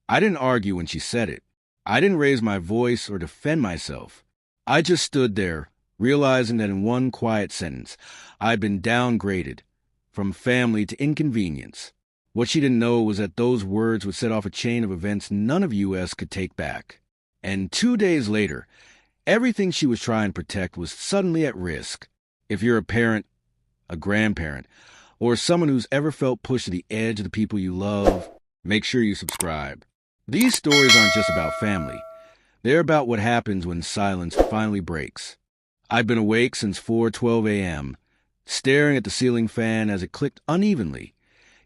I didn't argue when she said it. I didn't raise my voice or defend myself. I just stood there, realizing that in one quiet sentence, I'd been downgraded from family to inconvenience. What she didn't know was that those words would set off a chain of events none of US could take back. And 2 days later, everything she was trying to protect was suddenly at risk. If you're a parent, a grandparent, or someone who's ever felt pushed to the edge of the people you love, make sure you subscribe. These stories aren't just about family. They're about what happens when silence finally breaks. I've been awake since 4:12 a.m., staring at the ceiling fan as it clicked unevenly,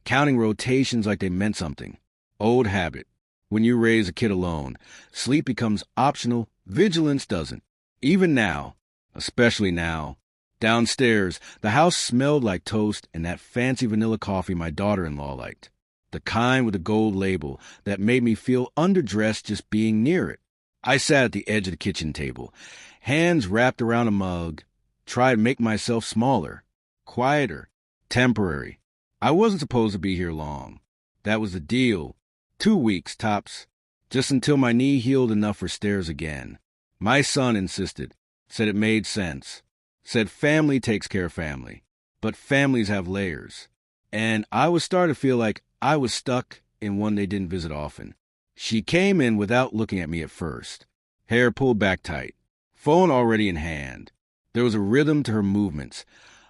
counting rotations like they meant something. Old habit. When you raise a kid alone, sleep becomes optional, vigilance doesn't. Even now, especially now, downstairs, the house smelled like toast and that fancy vanilla coffee my daughter-in-law liked. The kind with a gold label that made me feel underdressed just being near it. I sat at the edge of the kitchen table, hands wrapped around a mug, tried to make myself smaller, quieter, temporary. I wasn't supposed to be here long. That was the deal. 2 weeks, tops, just until my knee healed enough for stairs again. My son insisted, said it made sense, said family takes care of family, but families have layers. And I was starting to feel like I was stuck in one they didn't visit often. She came in without looking at me at first, hair pulled back tight, phone already in hand. There was a rhythm to her movements,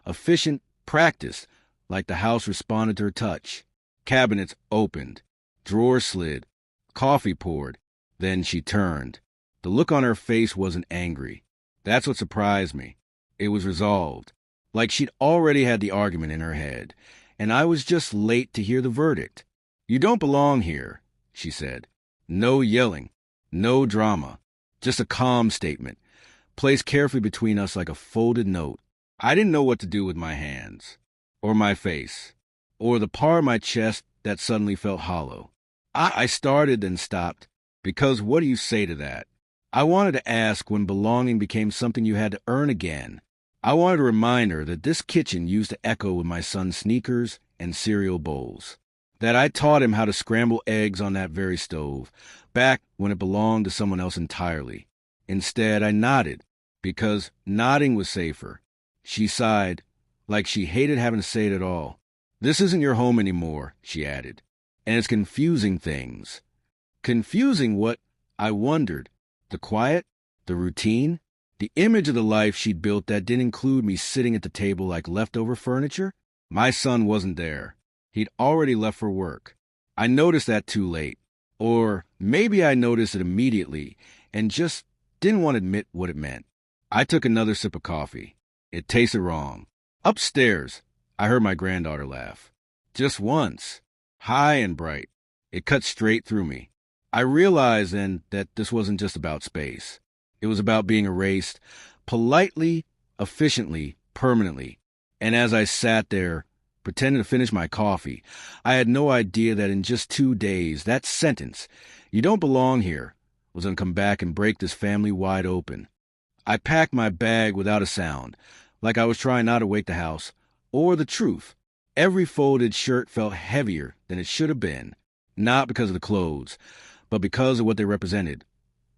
efficient, practiced, like the house responded to her touch. Cabinets opened, drawers slid, coffee poured. Then she turned. The look on her face wasn't angry. That's what surprised me. It was resolved, like she'd already had the argument in her head, and I was just late to hear the verdict. "You don't belong here," she said. No yelling, no drama, just a calm statement, placed carefully between us like a folded note. I didn't know what to do with my hands, or my face, or the part of my chest that suddenly felt hollow. I started and stopped, because what do you say to that? I wanted to ask when belonging became something you had to earn again. I wanted to remind her that this kitchen used to echo with my son's sneakers and cereal bowls, that I taught him how to scramble eggs on that very stove, back when it belonged to someone else entirely. Instead, I nodded, because nodding was safer. She sighed, like she hated having to say it at all. "This isn't your home anymore," she added, "and it's confusing things." Confusing what? I wondered. The quiet? The routine? The image of the life she'd built that didn't include me sitting at the table like leftover furniture? My son wasn't there. He'd already left for work. I noticed that too late. Or maybe I noticed it immediately and just didn't want to admit what it meant. I took another sip of coffee. It tasted wrong. Upstairs, I heard my granddaughter laugh. Just once. High and bright. It cut straight through me. I realized then that this wasn't just about space. It was about being erased, politely, efficiently, permanently. And as I sat there, pretending to finish my coffee, I had no idea that in just 2 days, that sentence, "You don't belong here," was going to come back and break this family wide open. I packed my bag without a sound, like I was trying not to wake the house, or the truth. Every folded shirt felt heavier than it should have been, not because of the clothes, but because of what they represented.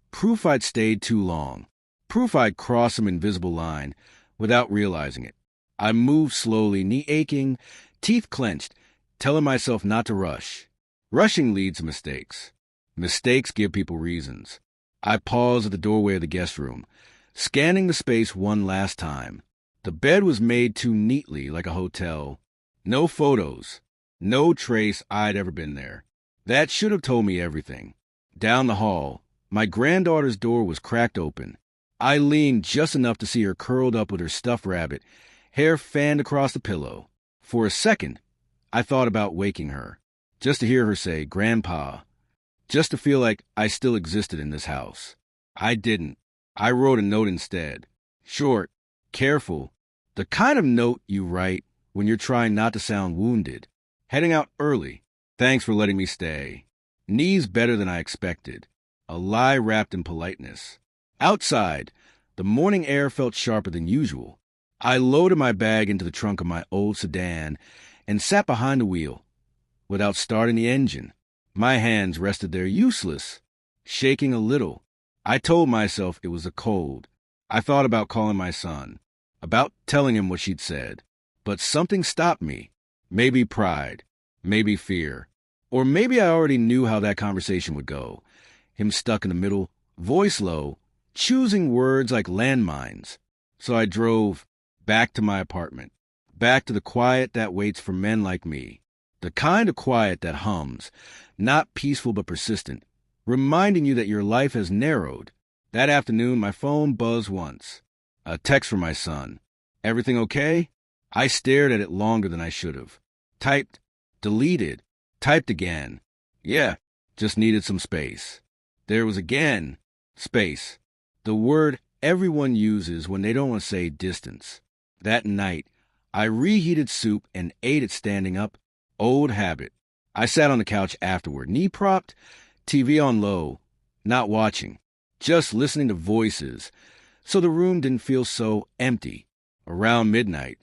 Proof I'd stayed too long. Proof I'd crossed some invisible line without realizing it. I moved slowly, knee aching, teeth clenched, telling myself not to rush. Rushing leads to mistakes. Mistakes give people reasons. I paused at the doorway of the guest room, scanning the space one last time. The bed was made too neatly, like a hotel. No photos. No trace I'd ever been there. That should have told me everything. Down the hall, my granddaughter's door was cracked open. I leaned just enough to see her curled up with her stuffed rabbit, hair fanned across the pillow. For a second, I thought about waking her, just to hear her say, "Grandpa," just to feel like I still existed in this house. I didn't. I wrote a note instead. Short, careful, the kind of note you write when you're trying not to sound wounded. Heading out early. Thanks for letting me stay. Knees better than I expected. A lie wrapped in politeness. Outside, the morning air felt sharper than usual. I loaded my bag into the trunk of my old sedan and sat behind the wheel without starting the engine. My hands rested there useless, shaking a little. I told myself it was a cold. I thought about calling my son, about telling him what she'd said. But something stopped me. Maybe pride, maybe fear, or maybe I already knew how that conversation would go. Him stuck in the middle, voice low, choosing words like landmines. So I drove back to my apartment, back to the quiet that waits for men like me. The kind of quiet that hums, not peaceful but persistent, reminding you that your life has narrowed. That afternoon, my phone buzzed once. A text from my son. Everything okay? I stared at it longer than I should have. Typed, deleted, typed again. Yeah, just needed some space. There was again, space. The word everyone uses when they don't want to say distance. That night, I reheated soup and ate it standing up. Old habit. I sat on the couch afterward, knee propped, TV on low, not watching, just listening to voices, so the room didn't feel so empty. Around midnight,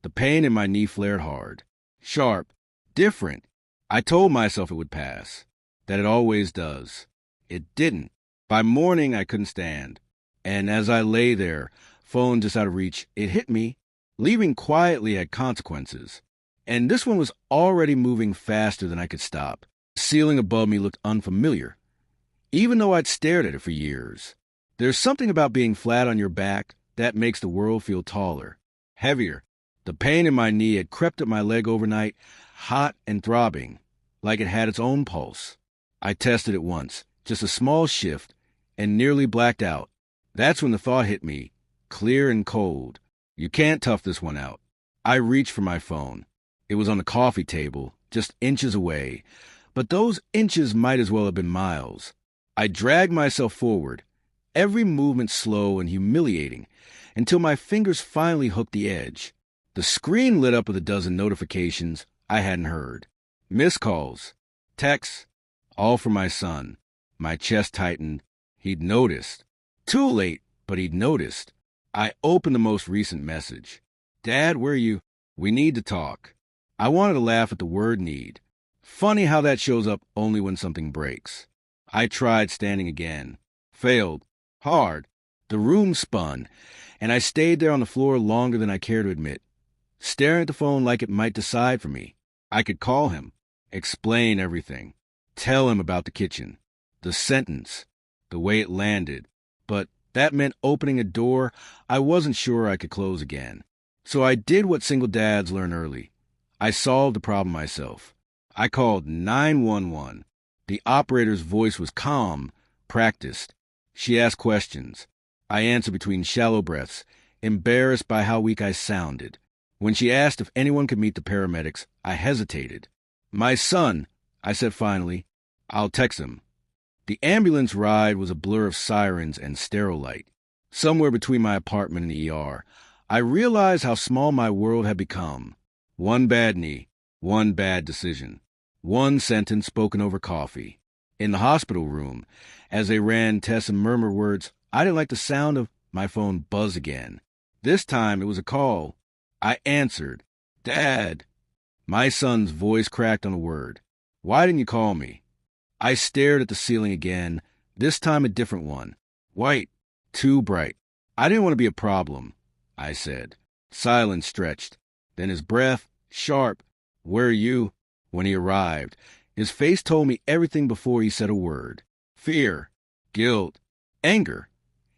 the pain in my knee flared hard, sharp, different. I told myself it would pass, that it always does. It didn't. By morning, I couldn't stand. And as I lay there, phone just out of reach, it hit me. Leaving quietly had consequences. And this one was already moving faster than I could stop. The ceiling above me looked unfamiliar, even though I'd stared at it for years. There's something about being flat on your back that makes the world feel taller, heavier. The pain in my knee had crept up my leg overnight, hot and throbbing, like it had its own pulse. I tested it once, just a small shift, and nearly blacked out. That's when the thought hit me, clear and cold. You can't tough this one out. I reached for my phone. It was on the coffee table, just inches away, but those inches might as well have been miles. I dragged myself forward, every movement slow and humiliating, until my fingers finally hooked the edge. The screen lit up with a dozen notifications I hadn't heard. Missed calls, texts, all from my son. My chest tightened. He'd noticed. Too late, but he'd noticed. I opened the most recent message. Dad, where are you? We need to talk. I wanted to laugh at the word need. Funny how that shows up only when something breaks. I tried standing again. Failed. Hard. The room spun, and I stayed there on the floor longer than I care to admit, staring at the phone like it might decide for me. I could call him, explain everything, tell him about the kitchen, the sentence, the way it landed, but that meant opening a door I wasn't sure I could close again. So I did what single dads learn early. I solved the problem myself. I called 911. The operator's voice was calm, practiced. She asked questions. I answered between shallow breaths, embarrassed by how weak I sounded. When she asked if anyone could meet the paramedics, I hesitated. My son, I said finally. I'll text him. The ambulance ride was a blur of sirens and sterile light. Somewhere between my apartment and the ER, I realized how small my world had become. One bad knee, one bad decision, one sentence spoken over coffee. In the hospital room, as they ran tests and murmured words, I didn't like the sound of my phone buzz again. This time it was a call. I answered. Dad. My son's voice cracked on a word. Why didn't you call me? I stared at the ceiling again, this time a different one. White, too bright. I didn't want to be a problem, I said. Silence stretched. Then his breath, sharp. Where are you? When he arrived, his face told me everything before he said a word. Fear, guilt, anger,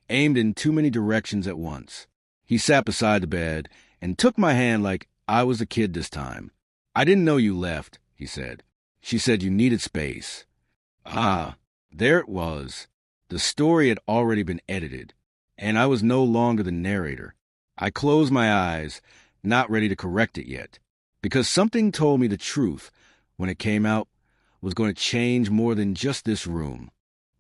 aimed in too many directions at once. He sat beside the bed and took my hand like I was a kid this time. I didn't know you left, he said. She said you needed space. Ah, there it was. The story had already been edited, and I was no longer the narrator. I closed my eyes, not ready to correct it yet, because something told me the truth, when it came out, was going to change more than just this room.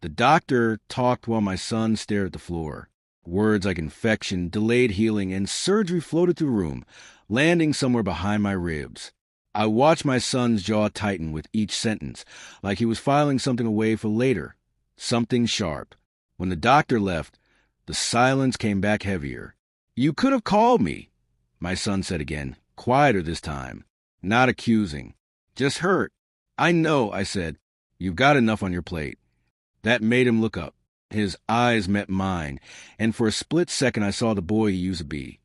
The doctor talked while my son stared at the floor. Words like infection, delayed healing, and surgery floated through the room, landing somewhere behind my ribs. I watched my son's jaw tighten with each sentence, like he was filing something away for later, something sharp. When the doctor left, the silence came back heavier. You could have called me, my son said again, quieter this time, not accusing, just hurt. I know, I said, You've got enough on your plate." That made him look up. His eyes met mine, and for a split second I saw the boy he used to be.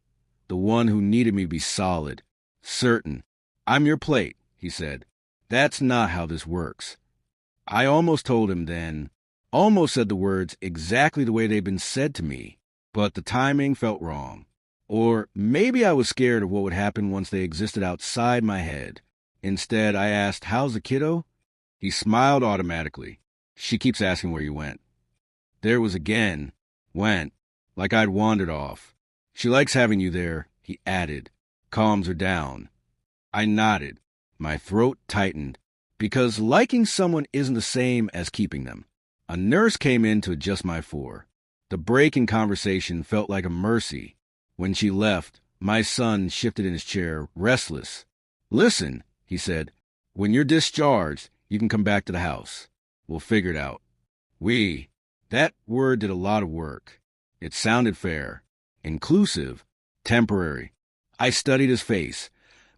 The one who needed me to be solid, certain. "I'm your plate," he said. "That's not how this works." I almost told him then, almost said the words exactly the way they'd been said to me, but the timing felt wrong. Or maybe I was scared of what would happen once they existed outside my head. Instead, I asked, "How's the kiddo?" He smiled automatically. "She keeps asking where you went." There was again, went, like I'd wandered off. "She likes having you there," he added. "Calms her down." I nodded. My throat tightened, because liking someone isn't the same as keeping them. A nurse came in to adjust my four. The break in conversation felt like a mercy. When she left, my son shifted in his chair, restless. "Listen," he said, "when you're discharged, you can come back to the house. We'll figure it out." That word did a lot of work. It sounded fair, inclusive, temporary. I studied his face.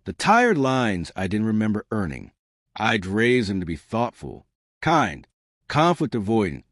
The tired lines I didn't remember earning. I'd raised him to be thoughtful, kind, conflict avoidant,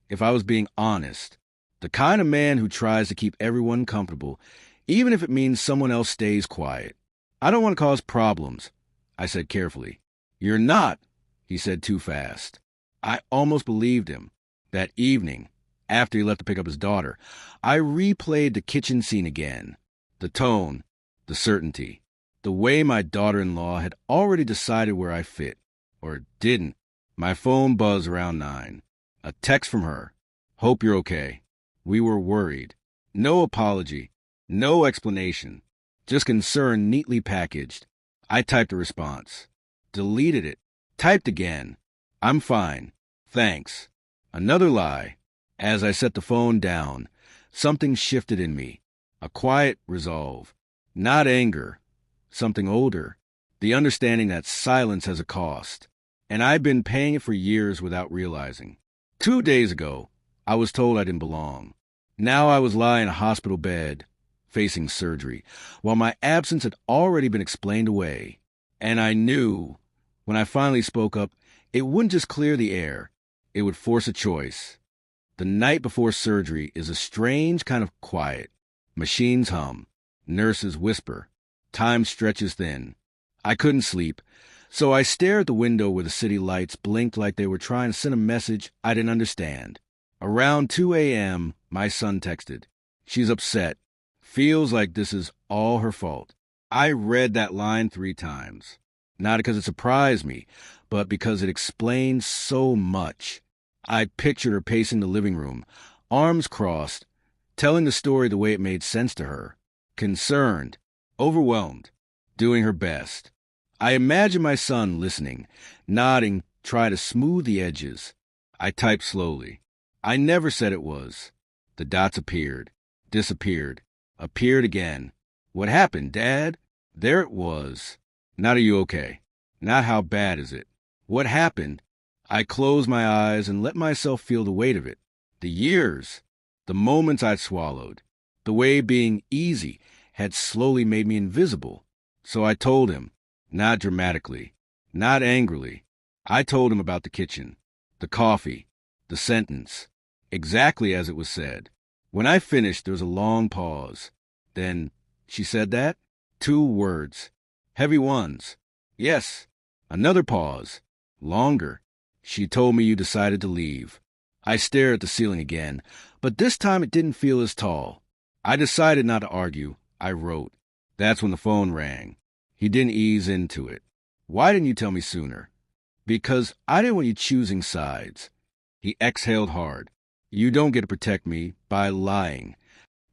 if I was being honest. The kind of man who tries to keep everyone comfortable, even if it means someone else stays quiet. "I don't want to cause problems," I said carefully. "You're not," he said too fast. I almost believed him. That evening, after he left to pick up his daughter, I replayed the kitchen scene again. The tone, the certainty, the way my daughter-in-law had already decided where I fit, or didn't. My phone buzzed around 9. A text from her. "Hope you're okay. We were worried." No apology, no explanation, just concern neatly packaged. I typed a response, deleted it, typed again. "I'm fine. Thanks." Another lie. As I set the phone down, something shifted in me. A quiet resolve. Not anger. Something older. The understanding that silence has a cost. And I've been paying it for years without realizing. 2 days ago, I was told I didn't belong. Now I was lying in a hospital bed, facing surgery, while my absence had already been explained away. And I knew, when I finally spoke up, it wouldn't just clear the air. It would force a choice. The night before surgery is a strange kind of quiet. Machines hum. Nurses whisper. Time stretches thin. I couldn't sleep, so I stared at the window where the city lights blinked like they were trying to send a message I didn't understand. Around 2 a.m., my son texted. "She's upset. Feels like this is all her fault." I read that line 3 times. Not because it surprised me, but because it explained so much. I pictured her pacing the living room, arms crossed, telling the story the way it made sense to her. Concerned, overwhelmed, doing her best. I imagined my son listening, nodding, try to smooth the edges. I typed slowly. I never said it was. The dots appeared, disappeared, appeared again. "What happened, Dad?" There it was. Not "Are you okay?" Not "How bad is it?" What happened? I closed my eyes and let myself feel the weight of it. The years, the moments I'd swallowed, the way being easy had slowly made me invisible. So I told him, not dramatically, not angrily. I told him about the kitchen, the coffee, the sentence, exactly as it was said. When I finished, there was a long pause. Then, "She said that?" 2 words. Heavy ones. "Yes." Another pause. Longer. "She told me you decided to leave." I stared at the ceiling again, but this time it didn't feel as tall. I decided not to argue. I wrote. That's when the phone rang. He didn't ease into it. "Why didn't you tell me sooner?" "Because I didn't want you choosing sides." He exhaled hard. "You don't get to protect me by lying."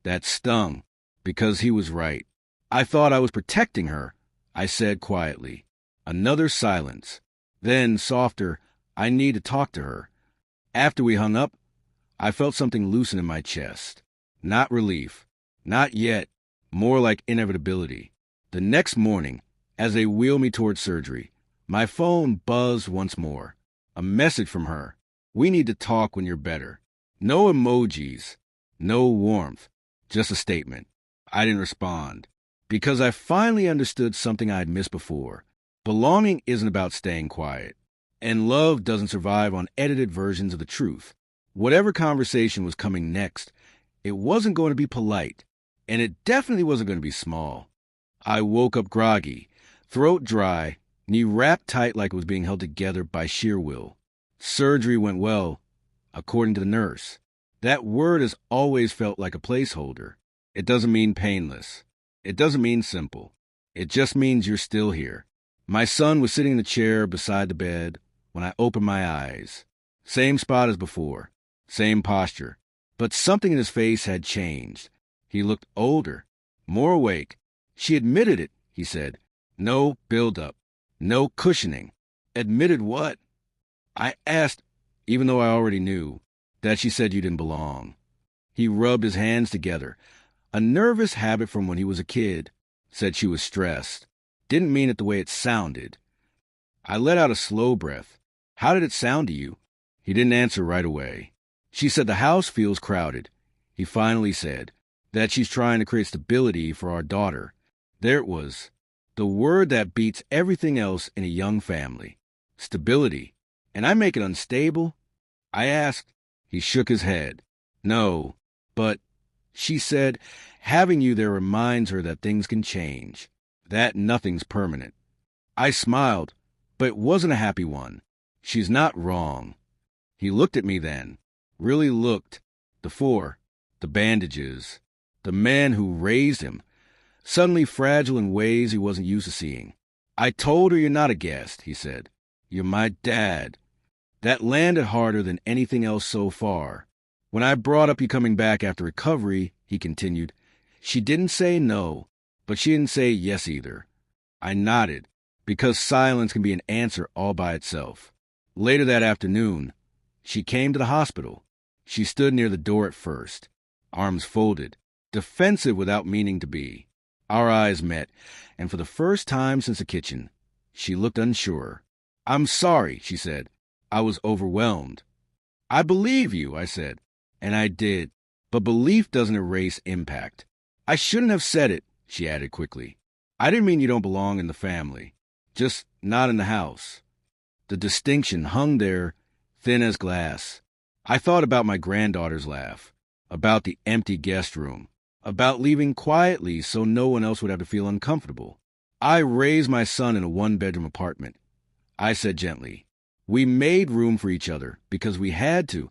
That stung, because he was right. I thought I was protecting her, I said quietly. Another silence. Then, softer, "I need to talk to her." After we hung up, I felt something loosen in my chest. Not relief. Not yet. More like inevitability. The next morning, as they wheeled me toward surgery, my phone buzzed once more. A message from her. "We need to talk when you're better." No emojis. No warmth. Just a statement. I didn't respond. Because I finally understood something I had missed before. Belonging isn't about staying quiet. And love doesn't survive on edited versions of the truth. Whatever conversation was coming next, it wasn't going to be polite, and it definitely wasn't going to be small. I woke up groggy, throat dry, knee wrapped tight like it was being held together by sheer will. Surgery went well, according to the nurse. That word has always felt like a placeholder. It doesn't mean painless. It doesn't mean simple. It just means you're still here. My son was sitting in the chair beside the bed when I opened my eyes. Same spot as before. Same posture. But something in his face had changed. He looked older, more awake. She admitted it, he said. No build-up. No cushioning. Admitted what? I asked, even though I already knew, that she said you didn't belong. He rubbed his hands together. A nervous habit from when he was a kid. Said she was stressed. Didn't mean it the way it sounded. I let out a slow breath. How did it sound to you? He didn't answer right away. She said the house feels crowded. He finally said that she's trying to create stability for our daughter. There it was. The word that beats everything else in a young family. Stability. And I make it unstable? I asked. He shook his head. No, but, she said, having you there reminds her that things can change. That nothing's permanent. I smiled, but it wasn't a happy one. She's not wrong. He looked at me then. Really looked. The bandages. The man who raised him. Suddenly fragile in ways he wasn't used to seeing. I told her you're not a guest, he said. You're my dad. That landed harder than anything else so far. When I brought up you coming back after recovery, he continued, she didn't say no, but she didn't say yes either. I nodded, because silence can be an answer all by itself. Later that afternoon, she came to the hospital. She stood near the door at first, arms folded, defensive without meaning to be. Our eyes met, and for the first time since the kitchen, she looked unsure. I'm sorry, she said. I was overwhelmed. I believe you, I said. And I did. But belief doesn't erase impact. I shouldn't have said it, she added quickly. I didn't mean you don't belong in the family. Just not in the house. The distinction hung there, thin as glass. I thought about my granddaughter's laugh, about the empty guest room, about leaving quietly so no one else would have to feel uncomfortable. I raised my son in a one-bedroom apartment. I said gently, we made room for each other because we had to.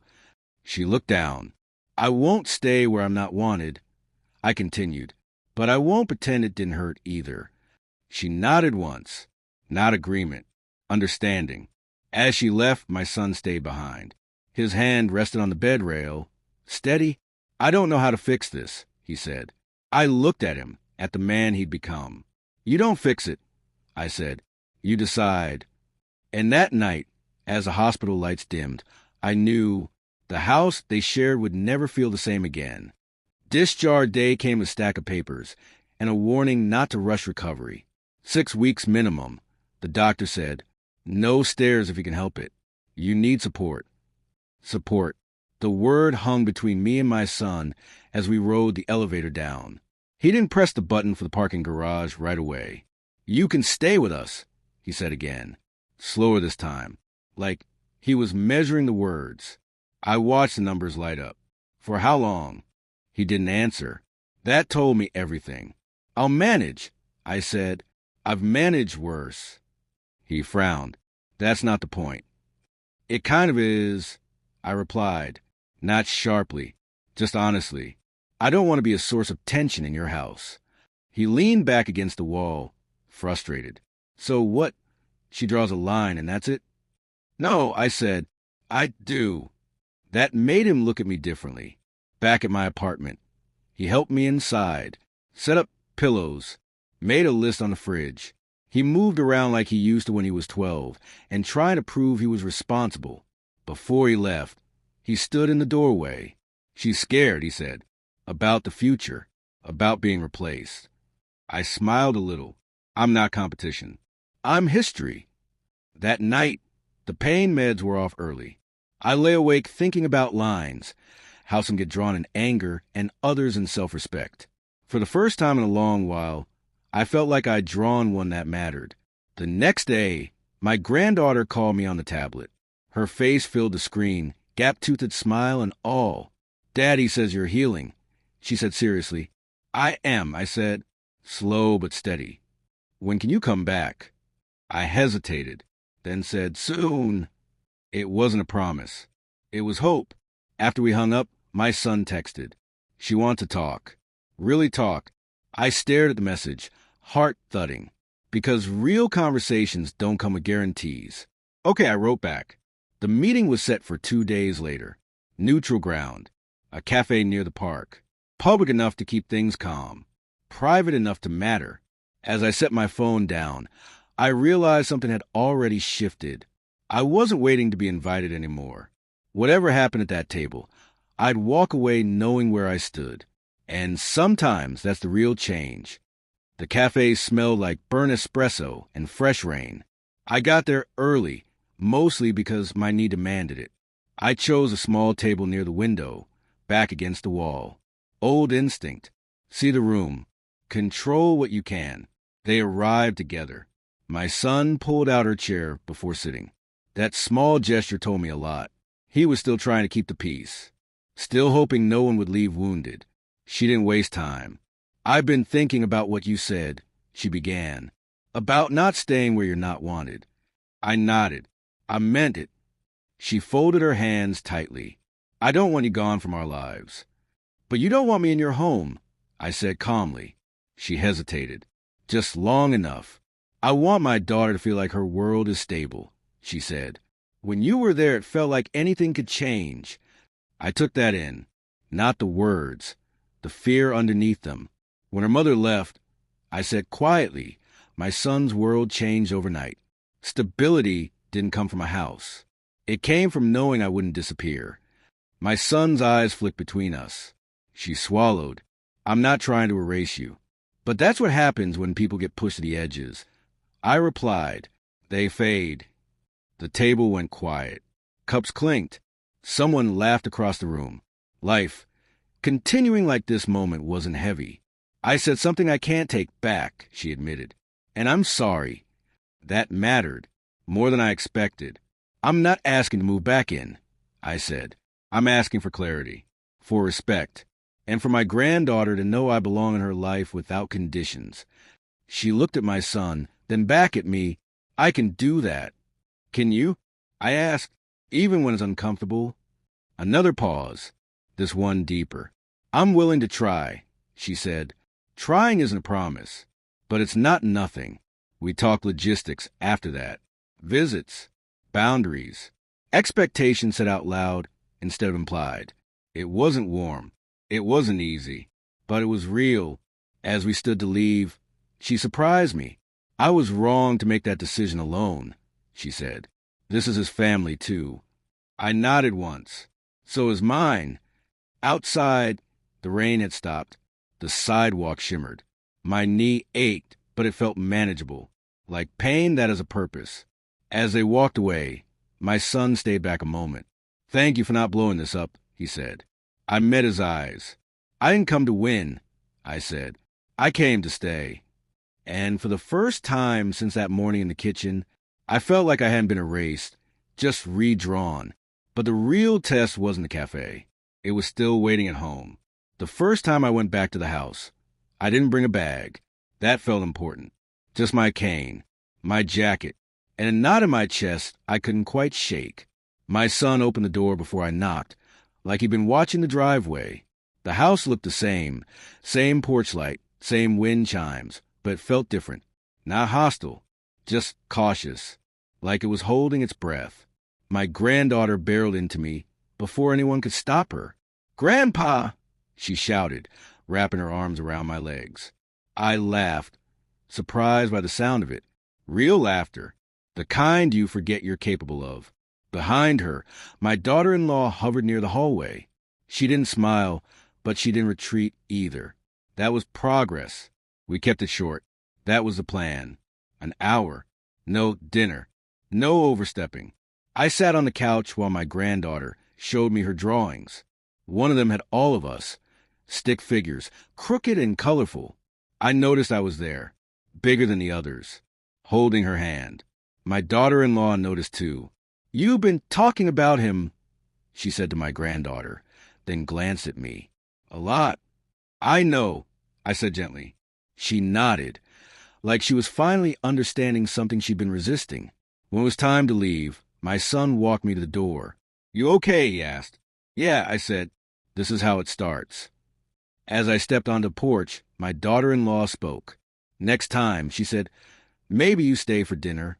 She looked down. I won't stay where I'm not wanted, I continued, but I won't pretend it didn't hurt either. She nodded once, not agreement, understanding. As she left, my son stayed behind. His hand rested on the bed rail. Steady. I don't know how to fix this, he said. I looked at him, at the man he'd become. You don't fix it, I said. You decide. And that night, as the hospital lights dimmed, I knew the house they shared would never feel the same again. Discharge day came with a stack of papers and a warning not to rush recovery. 6 weeks minimum, the doctor said. No stairs if you can help it. You need support. Support. The word hung between me and my son as we rode the elevator down. He didn't press the button for the parking garage right away. You can stay with us, he said again. Slower this time, like he was measuring the words. I watched the numbers light up. For how long? He didn't answer. That told me everything. I'll manage, I said. I've managed worse. He frowned. That's not the point. It kind of is, I replied, not sharply, just honestly. I don't want to be a source of tension in your house. He leaned back against the wall, frustrated. So what? She draws a line and that's it? No, I said. I do. That made him look at me differently. Back at my apartment. He helped me inside, set up pillows, made a list on the fridge. He moved around like he used to when he was 12 and tried to prove he was responsible. Before he left, he stood in the doorway. She's scared, he said, about the future, about being replaced. I smiled a little. I'm not competition. I'm history. That night, the pain meds were off early. I lay awake thinking about lines, how some get drawn in anger and others in self-respect. For the first time in a long while, I felt like I'd drawn one that mattered. The next day, My granddaughter called me on the tablet. Her face filled the screen, gap-toothed smile and all. "Daddy says you're healing," she said seriously. "I am," I said, slow but steady. "When can you come back?" I hesitated, then said, "Soon." It wasn't a promise. It was hope. After we hung up, my son texted. "She wants to talk." Really talk. I stared at the message, heart thudding. Because real conversations don't come with guarantees. Okay, I wrote back. The meeting was set for 2 days later. Neutral ground. A cafe near the park. Public enough to keep things calm. Private enough to matter. As I set my phone down, I realized something had already shifted. I wasn't waiting to be invited anymore. Whatever happened at that table, I'd walk away knowing where I stood. And sometimes that's the real change. The cafe smelled like burnt espresso and fresh rain. I got there early, mostly because my need demanded it. I chose a small table near the window, back against the wall. Old instinct. See the room. Control what you can. They arrived together. My son pulled out her chair before sitting. That small gesture told me a lot. He was still trying to keep the peace. Still hoping no one would leave wounded. She didn't waste time. "I've been thinking about what you said," she began. "About not staying where you're not wanted." I nodded. "I meant it." She folded her hands tightly. "I don't want you gone from our lives." "But you don't want me in your home," I said calmly. She hesitated. "Just long enough. I want my daughter to feel like her world is stable," she said. "When you were there, it felt like anything could change." I took that in. Not the words. The fear underneath them. When her mother left, I said quietly, my son's world changed overnight. Stability didn't come from a house. It came from knowing I wouldn't disappear. My son's eyes flicked between us. She swallowed. "I'm not trying to erase you. But that's what happens when people get pushed to the edges." I replied, "They fade." The table went quiet. Cups clinked. Someone laughed across the room. Life, continuing like this moment, wasn't heavy. "I said something I can't take back," she admitted. "And I'm sorry." That mattered, more than I expected. "I'm not asking to move back in," I said. "I'm asking for clarity, for respect, and for my granddaughter to know I belong in her life without conditions." She looked at my son, then back at me. "I can do that." "Can you?" I asked, even when it's uncomfortable. Another pause, this one deeper. "I'm willing to try," she said. "Trying isn't a promise, but it's not nothing." We talked logistics after that. Visits, boundaries, expectations said out loud instead of implied. It wasn't warm. It wasn't easy, but it was real. As we stood to leave, she surprised me. "I was wrong to make that decision alone," she said. "This is his family, too." I nodded once. "So is mine." Outside, the rain had stopped. The sidewalk shimmered. My knee ached, but it felt manageable, like pain that has a purpose. As they walked away, my son stayed back a moment. "Thank you for not blowing this up," he said. I met his eyes. "I didn't come to win," I said. "I came to stay." And for the first time since that morning in the kitchen, I felt like I hadn't been erased, just redrawn. But the real test wasn't the cafe. It was still waiting at home. The first time I went back to the house, I didn't bring a bag. That felt important. Just my cane, my jacket, and a knot in my chest I couldn't quite shake. My son opened the door before I knocked, like he'd been watching the driveway. The house looked the same porch light, same wind chimes, but it felt different. Not hostile, just cautious, like it was holding its breath. My granddaughter barreled into me before anyone could stop her. "Grandpa!" she shouted, wrapping her arms around my legs. I laughed, surprised by the sound of it. Real laughter, the kind you forget you're capable of. Behind her, my daughter-in-law hovered near the hallway. She didn't smile, but she didn't retreat either. That was progress. We kept it short. That was the plan. An hour. No dinner. No overstepping. I sat on the couch while my granddaughter showed me her drawings. One of them had all of us. Stick figures, crooked and colorful. I noticed I was there, bigger than the others, holding her hand. My daughter-in-law noticed too. "You've been talking about him," she said to my granddaughter, then glanced at me. "A lot." "I know," I said gently. She nodded, like she was finally understanding something she'd been resisting. When it was time to leave, my son walked me to the door. "You okay?" he asked. "Yeah," I said. This is how it starts. As I stepped onto the porch, my daughter-in-law spoke. "Next time," she said, "maybe you stay for dinner."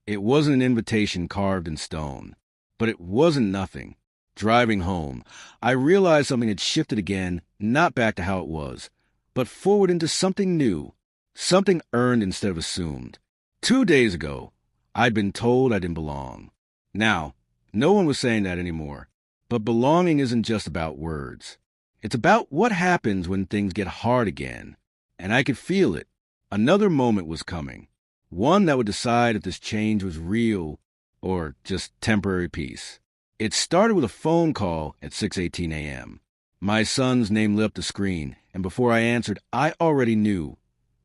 It wasn't an invitation carved in stone, but it wasn't nothing. Driving home, I realized something had shifted again, not back to how it was, but forward into something new, something earned instead of assumed. 2 days ago, I'd been told I didn't belong. Now, no one was saying that anymore, but belonging isn't just about words. It's about what happens when things get hard again, and I could feel it. Another moment was coming. One that would decide if this change was real or just temporary peace. It started with a phone call at 6:18 a.m. My son's name lit up the screen, and before I answered, I already knew.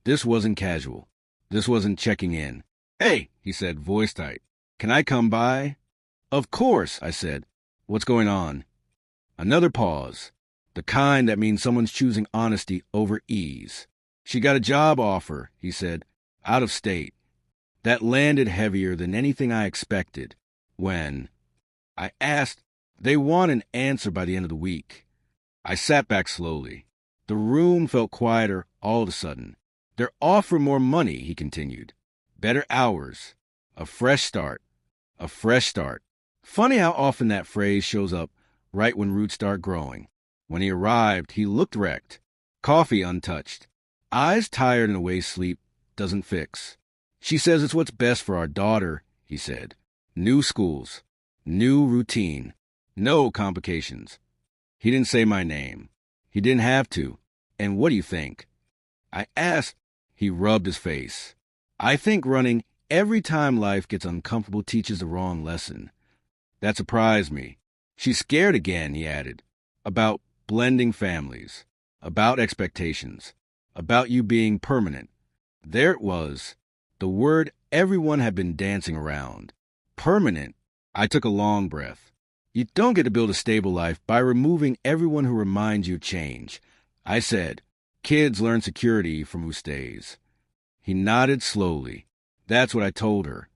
This wasn't casual. This wasn't checking in. "Hey," he said, voice tight. "Can I come by?" "Of course," I said. "What's going on?" Another pause. The kind that means someone's choosing honesty over ease. "She got a job offer," he said, "out of state." That landed heavier than anything I expected. When I asked, "They want an answer by the end of the week." I sat back slowly. The room felt quieter all of a sudden. "They're offering more money," he continued. "Better hours. A fresh start. A fresh start." Funny how often that phrase shows up right when roots start growing. When he arrived, he looked wrecked. Coffee untouched. Eyes tired in a way sleep doesn't fix. "She says it's what's best for our daughter," he said. "New schools. New routine. No complications." He didn't say my name. He didn't have to. "And what do you think?" I asked. He rubbed his face. "I think running every time life gets uncomfortable teaches the wrong lesson." That surprised me. "She's scared again," he added. "About blending families. About expectations. About you being permanent." There it was. The word everyone had been dancing around. Permanent. I took a long breath. You don't get to build a stable life by removing everyone who reminds you of change. I said, "Kids learn security from who stays." He nodded slowly. That's what I told her.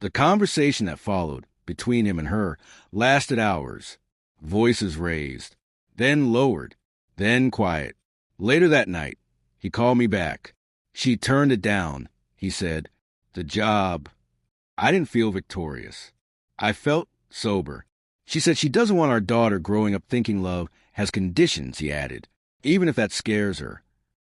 The conversation that followed, between him and her, lasted hours. Voices raised, then lowered, then quiet. Later that night, he called me back. She turned it down, he said. The job. I didn't feel victorious. I felt sober. She said she doesn't want our daughter growing up thinking love has conditions, he added, even if that scares her.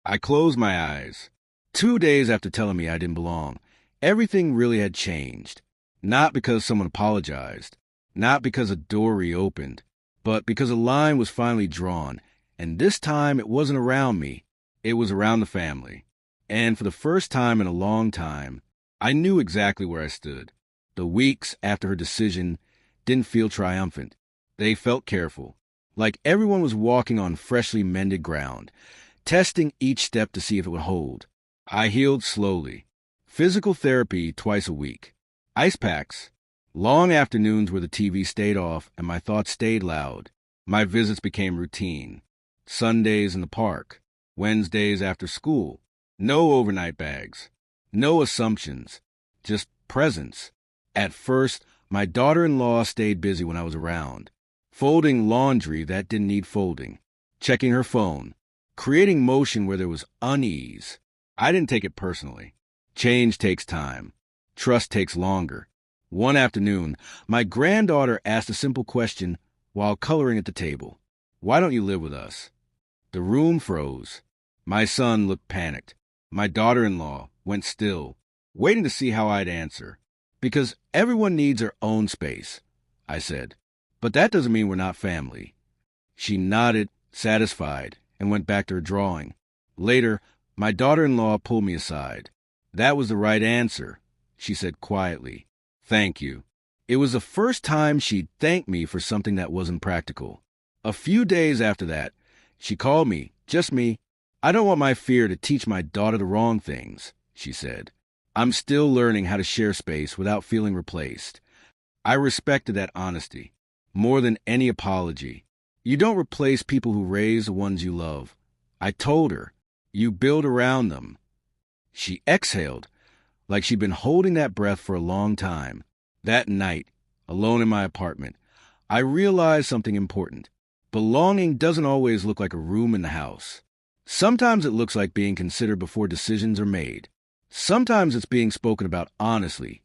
I closed my eyes. 2 days after telling me I didn't belong, everything really had changed. Not because someone apologized, not because a door reopened, but because a line was finally drawn, and this time it wasn't around me, it was around the family. And for the first time in a long time, I knew exactly where I stood. The weeks after her decision didn't feel triumphant. They felt careful, like everyone was walking on freshly mended ground, testing each step to see if it would hold. I healed slowly. Physical therapy twice a week. Ice packs. Long afternoons where the TV stayed off and my thoughts stayed loud. My visits became routine. Sundays in the park. Wednesdays after school. No overnight bags. No assumptions. Just presence. At first, my daughter-in-law stayed busy when I was around. Folding laundry that didn't need folding. Checking her phone. Creating motion where there was unease. I didn't take it personally. Change takes time. Trust takes longer. One afternoon, my granddaughter asked a simple question while coloring at the table. "Why don't you live with us?" The room froze. My son looked panicked. My daughter-in-law went still, waiting to see how I'd answer. "Because everyone needs their own space," I said. "But that doesn't mean we're not family." She nodded, satisfied, and went back to her drawing. Later, my daughter-in-law pulled me aside. "That was the right answer," she said quietly. "Thank you." It was the first time she'd thanked me for something that wasn't practical. A few days after that, she called me, just me. "I don't want my fear to teach my daughter the wrong things," she said. I'm still learning how to share space without feeling replaced. I respected that honesty more than any apology. You don't replace people who raise the ones you love. I told her, you build around them. She exhaled, like she'd been holding that breath for a long time. That night, alone in my apartment, I realized something important. Belonging doesn't always look like a room in the house. Sometimes it looks like being considered before decisions are made. Sometimes it's being spoken about honestly,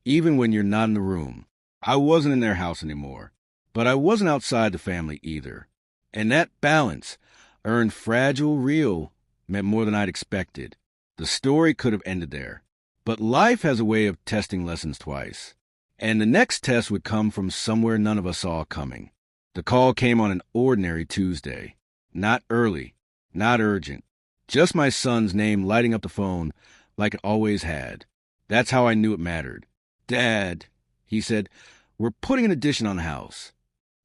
even when you're not in the room. I wasn't in their house anymore, but I wasn't outside the family either. And that balance, earned fragile, real, meant more than I'd expected. The story could have ended there. But life has a way of testing lessons twice. And the next test would come from somewhere none of us saw coming. The call came on an ordinary Tuesday. Not early, not urgent. Just my son's name lighting up the phone like it always had. That's how I knew it mattered. "Dad," he said, "we're putting an addition on the house."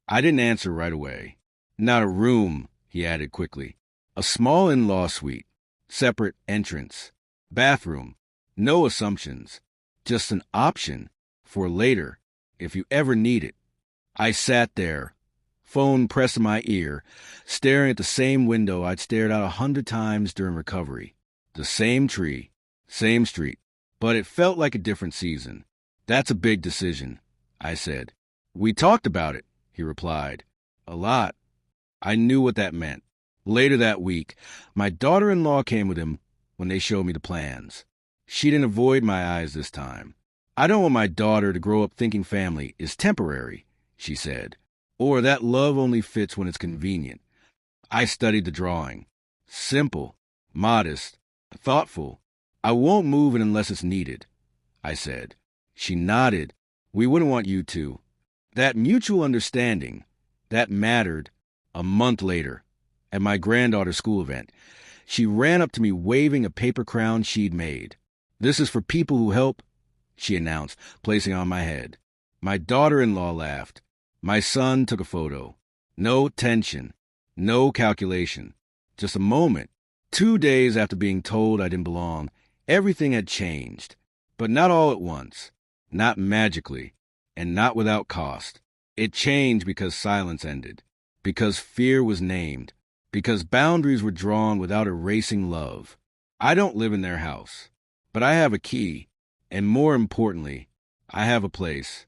I didn't answer right away. "Not a room," he added quickly. "A small in-law suite. Separate entrance. Bathroom. No assumptions. Just an option for later, if you ever need it." I sat there, phone pressed to my ear, staring at the same window I'd stared out 100 times during recovery. The same tree, same street, but it felt like a different season. "That's a big decision," I said. "We talked about it," he replied. "A lot." I knew what that meant. Later that week, my daughter-in-law came with him when they showed me the plans. She didn't avoid my eyes this time. "I don't want my daughter to grow up thinking family is temporary," she said, "or that love only fits when it's convenient." I studied the drawing. Simple, modest, thoughtful. "I won't move it unless it's needed," I said. She nodded. "We wouldn't want you to." That mutual understanding, that mattered. A month later, at my granddaughter's school event, she ran up to me waving a paper crown she'd made. "This is for people who help," she announced, placing it on my head. My daughter-in-law laughed. My son took a photo. No tension, no calculation, just a moment. 2 days after being told I didn't belong, everything had changed. But not all at once, not magically, and not without cost. It changed because silence ended, because fear was named, because boundaries were drawn without erasing love. I don't live in their house, but I have a key, and more importantly, I have a place.